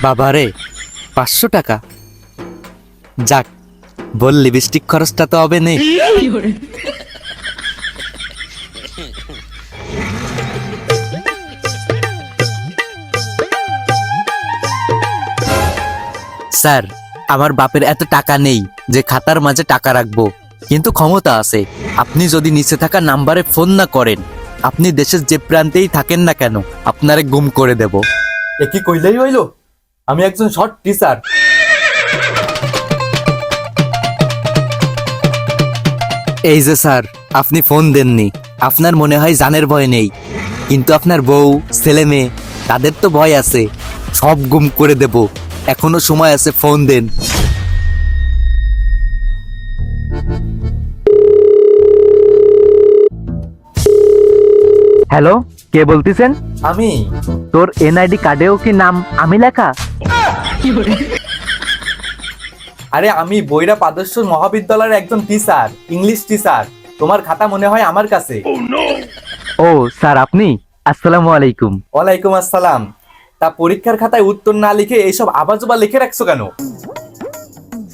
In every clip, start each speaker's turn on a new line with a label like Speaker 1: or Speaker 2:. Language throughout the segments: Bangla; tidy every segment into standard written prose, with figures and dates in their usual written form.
Speaker 1: বাবারে, 500 টাকা। যাক, বল লিপস্টিক খরচটা তো হবে নে। স্যার, আমার বাপের এত টাকা নেই যে খাতার মাঝে টাকা রাখবো, কিন্তু ক্ষমতা আছে। আপনি যদি নিচে থাকা নাম্বারে ফোন না করেন, আপনি দেশের যে প্রান্তেই থাকেন না কেন, আপনারে গুম করে দেব।
Speaker 2: এ কি কইলেই হইলো? আমি একজন শর্ট টিচার।
Speaker 1: এই যে স্যার, আপনি ফোন দেননি, আপনার মনে হয় জানের ভয় নেই, কিন্তু আপনার বউ, ছেলে মেয়ে, তাদের তো ভয় আছে। সব গুম করে দেব, এখনো সময় আছে, ফোন দেন। হ্যালো, কে বলতেছেন?
Speaker 2: আমি
Speaker 1: তোর এনআইডি কার্ডেও কি নাম আমি লেখা?
Speaker 2: আরে আমি বৈরা পাদর্শ মহাবিদ্যালয়ের একজন টিচার, ইংলিশ টিচার। তোমার খাতা মনে হয় আমার কাছে।
Speaker 1: ও স্যার, আপনি? আসসালামু আলাইকুম।
Speaker 2: ওয়ালাইকুম আসসালাম। তা পরীক্ষার খাতায় উত্তর না লিখে এইসব আবাজোবা লিখে রাখছো কেন?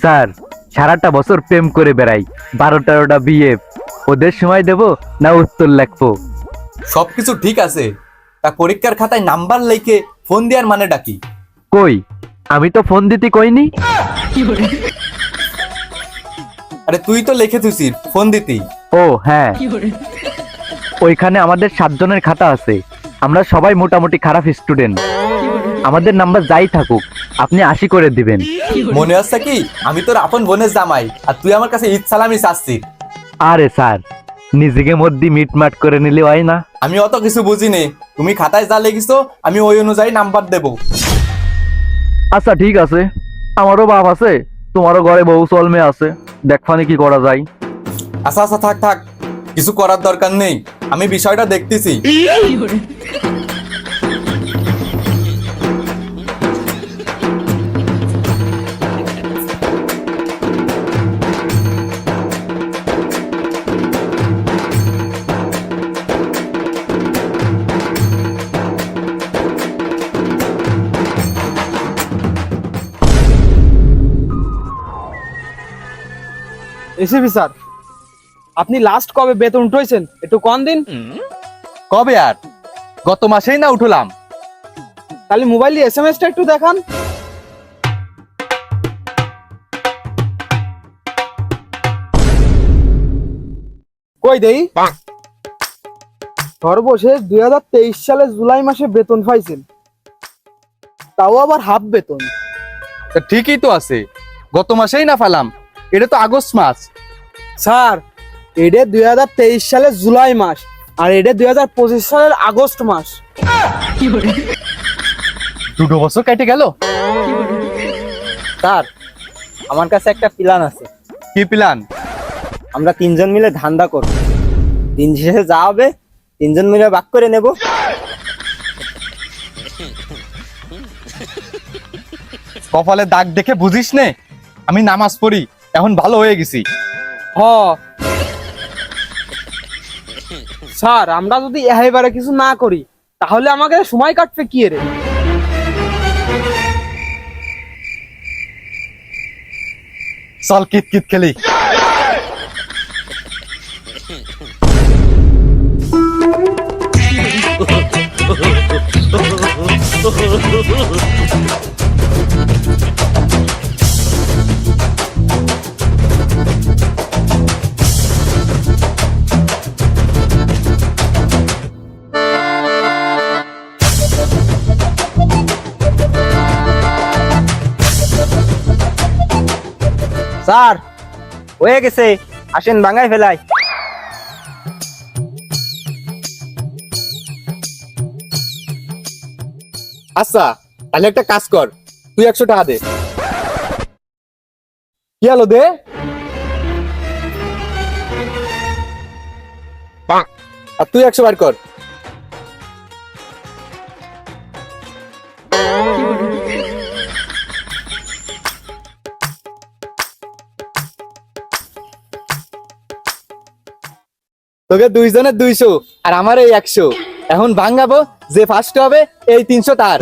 Speaker 1: স্যার, সারাটা বছর প্রেম করে বেড়াই, 12-13টা বিয়ে। ওদের সময় দেব না উত্তর লেখবো?
Speaker 2: সবকিছু ঠিক আছে, তা পরীক্ষার খাতায় নাম্বার লিখে ফোন দেওয়ার মানেটা কি?
Speaker 1: কই, আমি তো ফোন দিতে কইনি।
Speaker 2: আরে তুই তো লিখে থুইছিস ফোন দিতি।
Speaker 1: ও হ্যাঁ, ওইখানে আমাদের 7 জনের খাতা আছে। আমরা সবাই মোটামুটি খারাপ স্টুডেন্ট। আমাদের নাম্বার যাই থাকুক, আপনি 80 করে দিবেন।
Speaker 2: মনে হচ্ছে কি আমি তোর আপন বোনের জামাই, আর তুই আমার কাছে ঈদ সালামি চাচ্ছিস?
Speaker 1: আরে স্যার, নিজেকে মধ্যে মিটমাট করে নিলে হয় না?
Speaker 2: আমি অত কিছু বুঝিনি। তুমি খাতায় যা লিখিছো আমি ওই অনুযায়ী নাম্বার দেব।
Speaker 1: আচ্ছা ঠিক আছে, আমারও বাপ আছে, তোমারও ঘরে বউ চল মেয়ে আছে, দেখফানি কি করা যায়।
Speaker 2: আচ্ছা আচ্ছা, থাক থাক, কিছু করার দরকার নেই, আমি বিষয়টা দেখতেছি।
Speaker 3: এসিবি স্যার, আপনি লাস্ট কবে বেতন উঠাইছেন একটু কম দিন।
Speaker 2: কবে আর? গত মাসেই না উঠলাম।
Speaker 3: তাহলে মোবাইলে এসএমএসটা একটু দেখান। কই দেই? সর্বশেষ 2023 সালের জুলাই মাসে বেতন পাইছেন, তাও আবার হাফ বেতন।
Speaker 2: তা ঠিকই তো আছে, গত মাসেই না পেলাম, এটা তো আগস্ট মাস।
Speaker 3: স্যার, এটা 2023 সালের জুলাই মাস, আর এটা 2025 সালের আগস্ট মাস।
Speaker 2: 2 বছর কেটে গেল।
Speaker 4: স্যার, আমার কাছে একটা প্ল্যান আছে।
Speaker 2: কি প্ল্যান?
Speaker 4: আমরা 3জন মিলে ধান্দা করব, দিন শেষে যা হবে 3জন মিলে ভাগ করে নেব।
Speaker 2: কপালে দাগ দেখে বুঝিস নে, আমি নামাজ পড়ি, এখন ভালো হয়ে গেছি।
Speaker 3: হ স্যার, আমরা যদি এবারে কিছু না করি তাহলে আমাকে সময় কাটবে কি রে?
Speaker 2: চল কিত কিত খেলি।
Speaker 4: স্যার, হয়ে গেছে, আসেন ভাঙাই ফেলাই।
Speaker 2: আচ্ছা, তাহলে একটা কাজ কর, তুই 100 টাকা দে। কি হলো, দে। আর তুই 100 বার কর। তোকে 2 জনের 200 আর আমার এই 100। এখন ভাঙাবো, যে ফার্স্ট হবে এই 300 তার।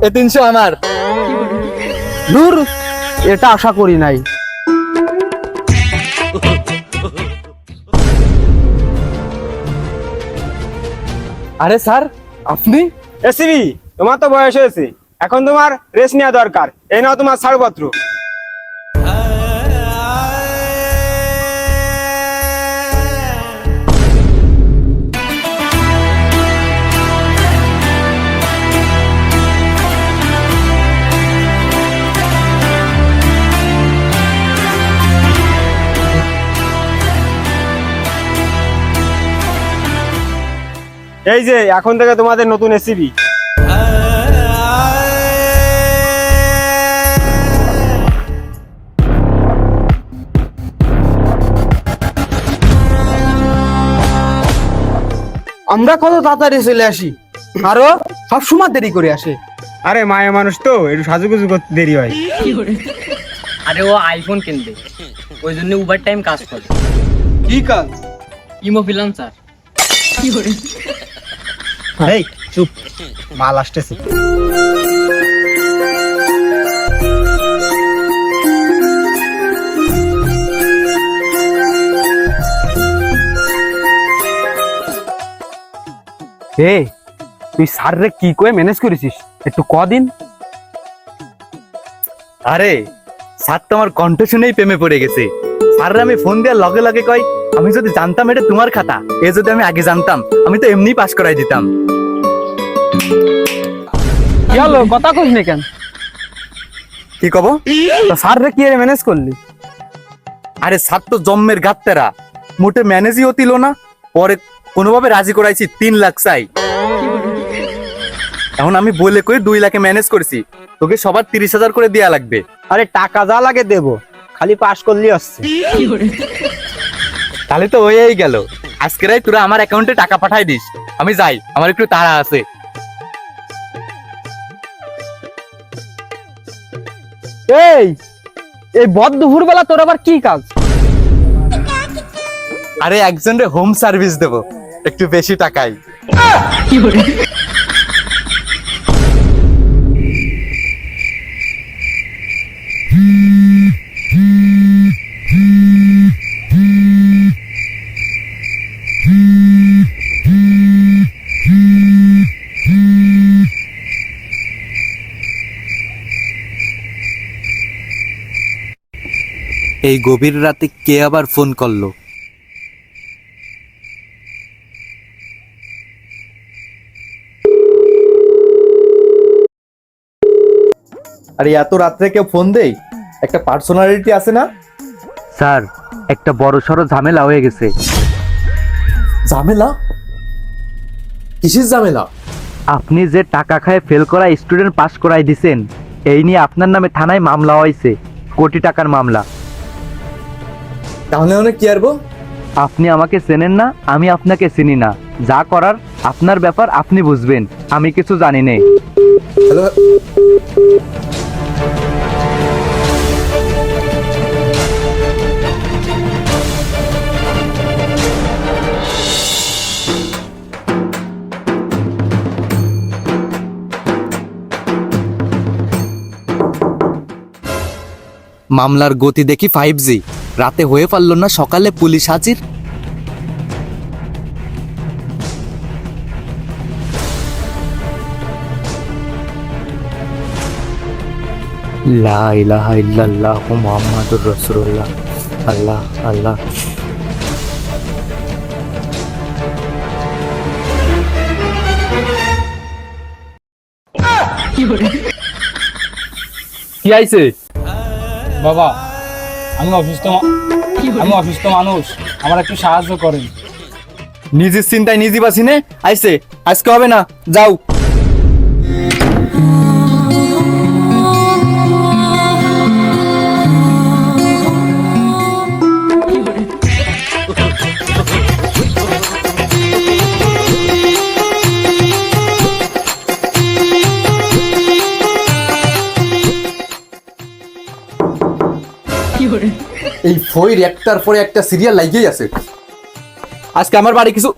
Speaker 2: এ 300 আমার।
Speaker 3: দূর, এটা আশা করি নাই।
Speaker 2: আরে স্যার, আপনি?
Speaker 4: এসিবি, তোমার তো বয়স হয়েছে, এখন তোমার রেস্ট নেওয়া দরকার। এই নাও তোমার ছাড়পত্র। এই যে এখন থেকে তোমাদের নতুন এসিবি।
Speaker 3: আমরা কত তাড়াতাড়ি চলে আসি, আরো সবসময় দেরি করে আসে।
Speaker 4: আরে মায়া মানুষ তো, একটু সাজুগুজু করতে দেরি হয়।
Speaker 5: আরে ও আইফোন কিনবে, ওই জন্য ওভার টাইম কাজ করে।
Speaker 3: কি কাজ?
Speaker 5: Imo freelancer.
Speaker 4: এই চুপ, মাল আসতেছে।
Speaker 3: হে, তুই স্যার রে কি করে ম্যানেজ করেছিস একটু কদিন?
Speaker 2: আরে স্যার তো আমার কণ্ঠ শুনেই প্রেমে পড়ে গেছে। স্যার আমি ফোন দেওয়ার লগে লগে কয়, আমি যদি জানতাম এটা তোমার খাতা, এ যদি আমি আগে জানতাম আমি তো এমনি পাস করাই দিতাম।
Speaker 3: কি হলো, কথা কইস না কেন?
Speaker 2: কি কব?
Speaker 3: তো স্যার রে কি ম্যানেজ করলি?
Speaker 2: আরে স্যার তো জম্মের গাত্তারা, মোটে ম্যানেজই হতিল না। পরে কোনোভাবে রাজি করাইছি 3 লাখ চাই। এখন আমি বলে কই 2 লাখে ম্যানেজ করেছি, তোকে সবার 30,000 করে দেয়া লাগবে।
Speaker 4: আরে টাকা যা লাগে দেবো, খালি পাস করলেই আসছে।
Speaker 2: তাহলে তো হয়েই গেল। আজকেরাই তোরা আমার অ্যাকাউন্টে টাকা পাঠাই দিস। আমি যাই, আমার একটু তাড়া আছে।
Speaker 3: এই এই বদ দুপুর বেলা তোর আবার কি কাজ?
Speaker 2: আরে একজনের হোম সার্ভিস দেব, একটু বেশি টাকায়।
Speaker 1: এই গভীর রাতে কে আবার ফোন করলো?
Speaker 2: আরে এত রাত্রে কেউ ফোন দেই? একটা পার্সোনালিটি আছে না?
Speaker 1: স্যার, একটা বড় সড়ো ঝামেলা হয়ে গেছে।
Speaker 2: ঝামেলা? কিসের ঝামেলা?
Speaker 1: আপনি যে টাকা খায় ফেল করা স্টুডেন্ট পাস করাই দিছেন, এই নিয়ে আপনার নামে থানায় মামলা হয়েছে, কোটি টাকার মামলা।
Speaker 2: তাহলে অনেক কি আরবো?
Speaker 1: আপনি আমাকে চেনেন না, আমি আপনাকে চিনি না। যা করার আপনার ব্যাপার, আপনি বুঝবেন, আমি কিছু জানি না।
Speaker 2: হ্যালো,
Speaker 1: মামলার গতি দেখি 5G। রাতে হয়ে পারল না, সকালে পুলিশ হাজির। লা ইলাহা ইল্লাল্লাহু মুহাম্মাদুর রাসূলুল্লাহ। আল্লাহ আল্লাহ।
Speaker 2: কি আইছে?
Speaker 3: বাবা, আমি অসুস্থ মানুষ, আমার একটু সাহায্য করেন।
Speaker 2: নিজের চিন্তায় নিজে বাঁচি নে। আইছে, আজকে হবে না, যাও। এই ফইর একটার পরে একটা সিরিয়াল লাগিয়েই আছে। আজকে আমার বাড়ি কিছু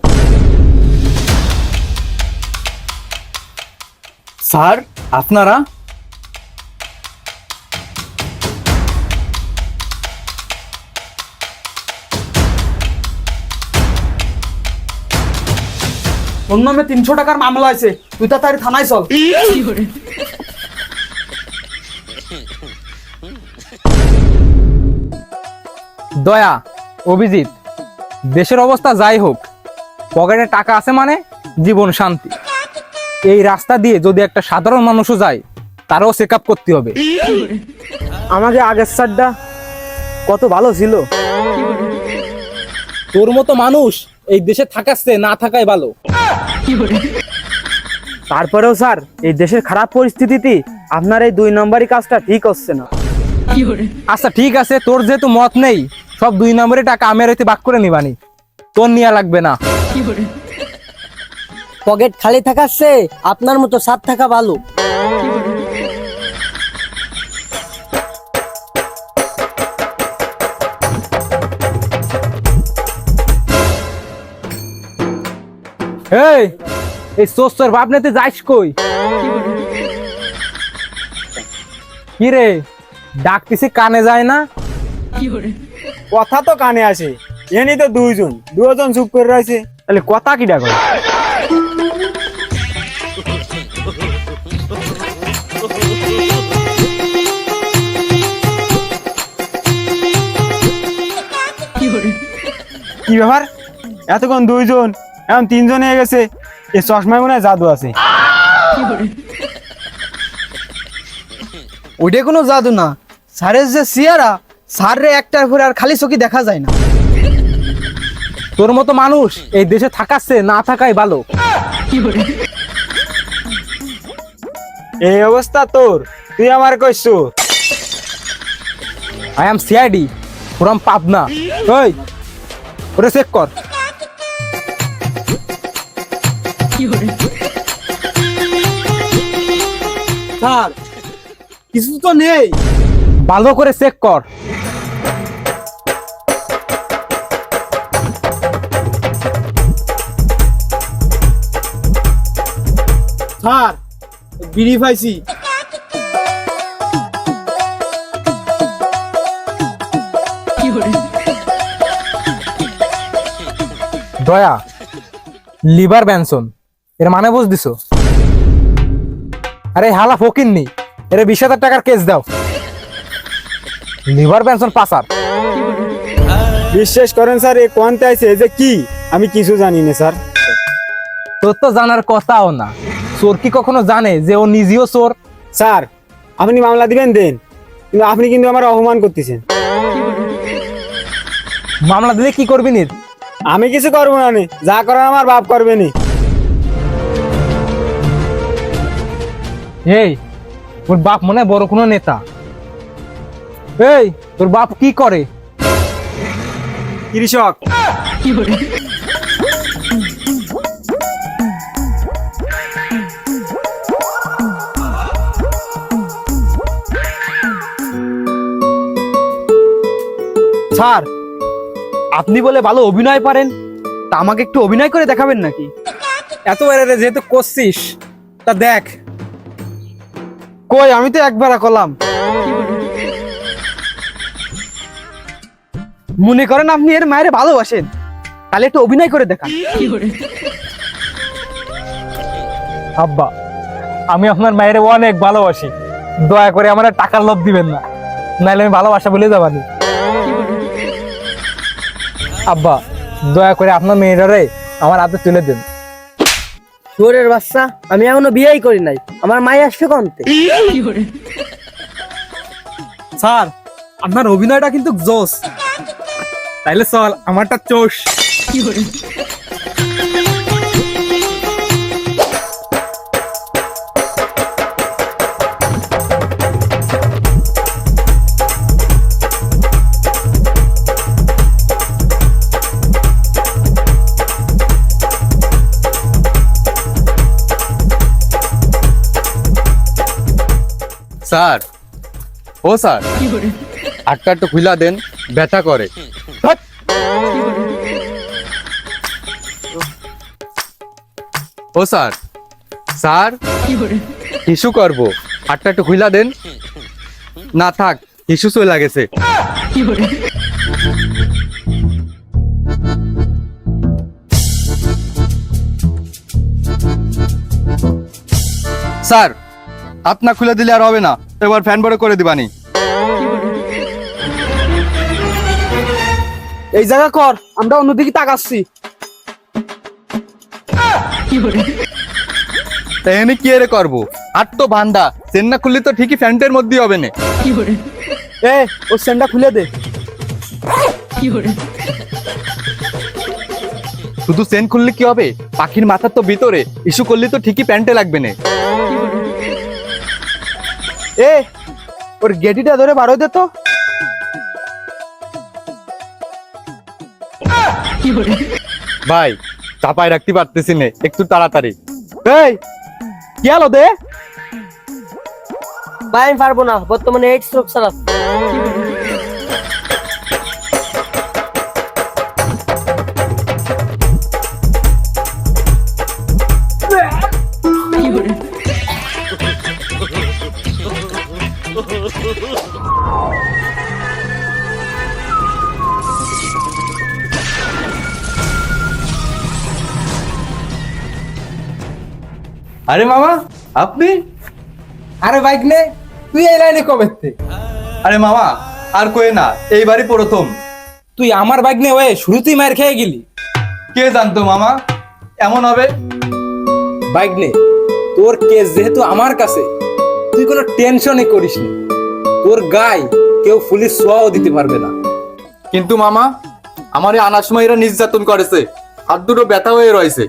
Speaker 2: স্যার আপনারা
Speaker 3: ওর নামে 300 টাকার মামলা আছে, তুই তাড়াতাড়ি থানায় চল।
Speaker 6: দয়া, অভিজিৎ, দেশের অবস্থা যাই হোক, পকেটে টাকা আছে মানে জীবন শান্তি। এই রাস্তা দিয়ে যদি একটা সাধারণ মানুষও যায়, তারও চেক আপ করতে হবে।
Speaker 3: আমাকে আগের স্যারটা কত ভালো ছিল।
Speaker 6: তোর মতো মানুষ এই দেশে থাকাচ্ছে না থাকাই ভালো।
Speaker 3: তারপরেও স্যার, এই দেশের খারাপ পরিস্থিতিতে আপনার এই 2 নম্বরই কাজটা ঠিক হচ্ছে না।
Speaker 6: আচ্ছা ঠিক আছে, তোর যেহেতু মত নেই, সব 2 নম্বরের টাকা আমের হইতে বাক করে নিবানি, তোর নিয়া লাগবে না।
Speaker 7: পকেট খালি থাকাচ্ছে আপনার মতো সাত থাকা ভালো।
Speaker 6: এই সোস্তর বাপ নেতে যাইস কই? কি রে, ডাকতেছি কানে যায় না?
Speaker 4: কথা তো কানে আসে, এনি তো দুজন চুপ করে রয়েছে, তাহলে কথা কি ডাকো? কি ব্যাপার, এতক্ষণ 2 জন, এখন 3 জন হয়ে গেছে। এই চশমায় মনে হয় জাদু আছে।
Speaker 3: ওইটা কোনো জাদু না, স্যারের যে সিয়ারা, স্যারে একটার পরে আর খালি চোখে দেখা যায় না।
Speaker 6: তোর মতো মানুষ এই দেশে থাকাচ্ছে না থাকাই ভালো।
Speaker 4: এই অবস্থা তোর, তুই আমার কইছো?
Speaker 6: I am CID from Pabna. ওই ওরে চেক কর।
Speaker 3: স্যার কিছু তো নেই।
Speaker 6: ভালো করে চেক কর।
Speaker 3: স্যার বিড়ি পাইছি।
Speaker 6: দয়া, লিভার ব্যানসন এর মানে বুঝ দিছো? আরে হালা ফকির নি, এর 20,000 টাকার কেস দাও। লিভার ব্যানসন পাসার।
Speaker 4: বিশ্বাস করেন স্যার, এ কোনতে আছে যে কি আমি কিছু জানি না স্যার।
Speaker 6: তোর তো জানার কথাও না। চোর কি কখনো জানে যে ও নিজেও চোর?
Speaker 4: স্যার আপনি মামলা দিবেন দেন, কিন্তু আপনি কিন্তু আমার অপমান করতেছেন।
Speaker 6: মামলা দিলে কি করবি নি?
Speaker 4: আমি কিছু করবো না নে, যা করার আমার বাপ করবে নি।
Speaker 6: এই তোর বাপ মনে হয় বড় কোনো নেতা। এই তোর বাপ কি করে?
Speaker 4: কৃষক।
Speaker 3: স্যার আপনি বলে ভালো অভিনয় পারেন, তা আমাকে একটু অভিনয় করে দেখাবেন নাকি?
Speaker 6: এত বাইরে যেহেতু করছিস, তা দেখ।
Speaker 3: কই, আমি তো একবার করলাম। মনে করেন আপনি এর মায়ের ভালোবাসেন, তাহলে একটু অভিনয় করে দেখান।
Speaker 6: আব্বা, আমি আপনার মায়ের অনেক ভালোবাসি, দয়া করে আমার আর টাকার লোভ দিবেন না, নাহলে আমি ভালোবাসা বলে যাবানি। আব্বা, দয়া করে আপনার মেয়েটারে আমার হাতে তুলে দেন।
Speaker 7: চোরের বাচ্চা, আমি এখনো বিয়েই করি নাই, আমার মাই আসবে কোনতে?
Speaker 6: স্যার আপনার অভিনয়টা কিন্তু জোস, তাইলে চল আমারটা চোষ।
Speaker 2: স্যার, ও স্যার, হাতটা একটু খুলা দেন, ব্যথা করে। ও স্যার, স্যার ইস্যু করবো, হাতটা একটু খুইলা দেন। না থাক, ইস্যু চলে গেছে। স্যার, হাত না খুলে দিলে আর হবে না, এবার ফ্যান বড় করে দিবানি।
Speaker 3: এই জায়গা কর, আমরা অন্যদিকে তাকাচ্ছি।
Speaker 2: এখানে কি এর করবো? আর তো বান্দা, চেন না খুললে তো ঠিকই ফ্যানটার মধ্যেই হবে না।
Speaker 3: এ ও সেন্ডা খুলে দে।
Speaker 2: শুধু চেন খুললে কি হবে? পাখির মাথার তো ভিতরে, ইস্যু করলে তো ঠিকই প্যান্টে লাগবে না।
Speaker 3: এ ওর গেটিটা ধরে বার হয়ে দে তো।
Speaker 2: ভাই, চাপায় রাখতে পারতেছি না, একটু তাড়াতাড়ি।
Speaker 3: এই কি হলো দে?
Speaker 7: ভাই আমি পারবো না, বর্তমানে 8 স্ট্রোক চালাচ্ছি।
Speaker 2: আরে মামা, আপনি?
Speaker 6: আরে বাইক নে, তুই এই লাইনে কবে থেকে?
Speaker 2: আরে মামা, আর কয়ে না, এইবারই প্রথম।
Speaker 6: তুই আমার বাইক নে ওয়ে শুরুতেই মার খেয়ে গেলি।
Speaker 2: কে জানতো মামা এমন হবে?
Speaker 6: বাইক নে, তোর কেস যেহেতু আমার কাছে, তুই কোনো টেনশনই করিস না। তোর গায়ে কেউ পুলিশ ছোঁয়াও দিতে পারবে না।
Speaker 2: কিন্তু মামা, আমার এই আনার সময় এরা নির্যাতন করেছে, হাত দুটো ব্যথা হয়ে রয়েছে।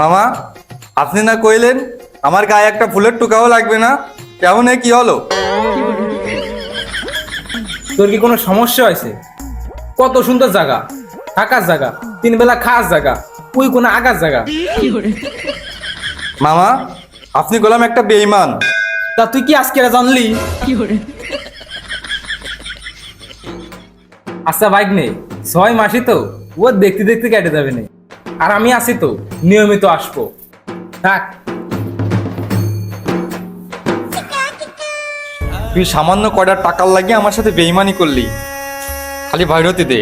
Speaker 2: মামা, আপনি না কইলেন আমার গায়ে একটা ফুলের টুকাও লাগবে না? কেমন কি হলো?
Speaker 6: তোর কি কোনো সমস্যা হয়েছে? কত সুন্দর জায়গা, থাকার জায়গা, 3 বেলা খাওয়ার জায়গা, ওই কোনো আগার জায়গা।
Speaker 2: মামা, আপনি গোলাম একটা বেঈমান।
Speaker 6: তা তুই কি আজকে জানলি? আচ্ছা বাইক নে, 6 মাসই তো ও দেখতে দেখতে কেটে যাবে না। আর আমি আছি তো, নিয়মিত আসবো। থাক।
Speaker 2: তুই সামান্য কয়টা টাকার লাগিয়ে আমার সাথে বেঈমানি করলি, খালি ভৈরতি দে।